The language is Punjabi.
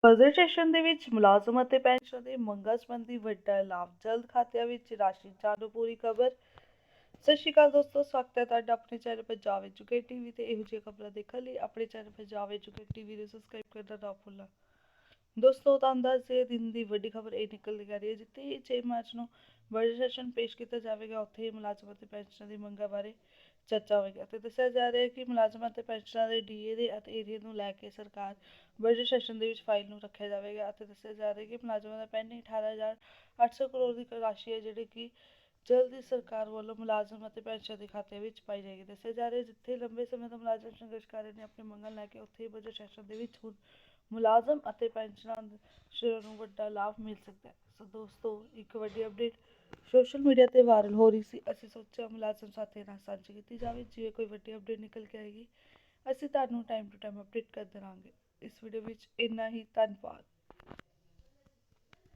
ਬਜਟ ਸੈਸ਼ਨ ਦੇ ਵਿੱਚ ਮੁਲਾਜ਼ਮ ਅਤੇ ਪੈਨਸ਼ਨ ਦੇ ਮੰਗਾਂ ਸੰਬੰਧੀ ਵੱਡਾ ਐਲਾਨ, ਜਲਦ ਖਾਤਿਆਂ ਵਿੱਚ ਰਾਸ਼ੀ। ਜਾਣੋ ਪੂਰੀ ਖਬਰ। ਸਤਿ ਸ਼੍ਰੀ ਅਕਾਲ ਦੋਸਤੋ, ਸਵਾਗਤ ਹੈ ਤੁਹਾਡਾ ਆਪਣੇ ਚੈਨਲ ਪੰਜਾਬ ਐਜੂਕੇਟ ਟੀਵੀ ਤੇ। ਇਹੋ ਜਿਹੀਆਂ ਖਬਰਾਂ ਦੇਖਣ ਲਈ ਆਪਣੇ ਚੈਨਲ ਪੰਜਾਬ ਐਜੂਕੇਟ ਟੀਵੀ ਨੂੰ ਸਬਸਕ੍ਰਾਈਬ ਕਰਨਾ ਨਾ ਭੁੱਲਣਾ। ਦੋਸਤੋ, ਤੁਹਾਨੂੰ ਦੱਸ ਦਈਏ ਦਿਨ ਦੀ ਵੱਡੀ ਖਬਰ ਇਹ ਨਿਕਲ ਕੇ ਆ ਰਹੀ ਹੈ, ਜਿੱਥੇ 6 ਮਾਰਚ ਨੂੰ ਬਜਟ ਸੈਸ਼ਨ ਪੇਸ਼ ਕੀਤਾ ਜਾਵੇਗਾ, ਉੱਥੇ ਹੀ ਮੁਲਾਜ਼ਮ ਅਤੇ ਪੈਨਸ਼ਨਾਂ ਦੀ ਮੰਗਾਂ ਬਾਰੇ ਚਰਚਾ ਹੋਵੇਗੀ। ਅਤੇ ਦੱਸਿਆ ਜਾ ਰਿਹਾ ਹੈ ਕਿ ਮੁਲਾਜ਼ਮਾਂ ਅਤੇ ਪੈਨਸ਼ਨਾਂ ਦੇ ਡੀਏ ਦੇ ਅਤੇ ਏਰੀਏ ਨੂੰ ਲੈ ਕੇ ਸਰਕਾਰ ਬਜਟ ਸੈਸ਼ਨ ਦੇ ਵਿੱਚ ਫਾਈਲ ਨੂੰ ਰੱਖਿਆ ਜਾਵੇਗਾ। ਅਤੇ ਦੱਸਿਆ ਜਾ ਰਿਹਾ ਹੈ ਕਿ ਮੁਲਾਜ਼ਮਾਂ ਦਾ ਪੈਂਡਿੰਗ 18,800 ਕਰੋੜ ਦੀ ਰਾਸ਼ੀ ਹੈ, ਜਿਹੜੀ ਕਿ ਜਲਦੀ ਸਰਕਾਰ ਵੱਲੋਂ ਮੁਲਾਜ਼ਮ ਅਤੇ ਪੈਨਸ਼ਨ ਦੇ ਖਾਤੇ ਵਿੱਚ ਪਾਈ ਜਾਏਗੀ। ਦੱਸਿਆ ਜਾ ਰਿਹਾ ਹੈ ਜਿੱਥੇ ਲੰਬੇ ਸਮੇਂ ਤੋਂ ਮੁਲਾਜ਼ਮ ਸੰਘਰਸ਼ ਕਰ ਰਹੇ ਨੇ ਆਪਣੀ ਮੰਗਾਂ ਲੈ ਕੇ, ਉੱਥੇ ਹੀ ਬਜਟ ਸੈਸ਼ਨ ਦੇ ਵਿੱਚ ਹੁਣ ਮੁਲਾਜ਼ਮ ਅਤੇ ਪੈਨਸ਼ਨਾਂ ਨੂੰ ਵੱਡਾ ਲਾਭ ਮਿਲ ਸਕਦਾ ਹੈ। ਸੋ ਦੋਸਤੋ, ਇੱਕ ਵੱਡੀ ਅਪਡੇਟ ਸੋਸ਼ਲ ਮੀਡੀਆ ਤੇ ਵਾਇਰਲ ਹੋ ਰਹੀ ਸੀ। ਅਸੀਂ ਸੋਚਿਆ ਮੁਲਾਜ਼ਮ ਸਾਥੀ ਨਾਲ ਸਾਂਝੀ ਕੀਤੀ ਜਾਵੇ। ਜਿਵੇਂ ਕੋਈ ਵੱਡੀ ਅਪਡੇਟ ਨਿਕਲ ਕੇ ਆਏਗੀ, ਅਸੀਂ ਤੁਹਾਨੂੰ ਟਾਈਮ ਟੂ ਟਾਈਮ ਅਪਡੇਟ ਕਰਦੇ ਰਹਾਂਗੇ। ਇਸ ਵੀਡੀਓ ਵਿੱਚ ਇੰਨਾ ਹੀ। ਧੰਨਵਾਦ।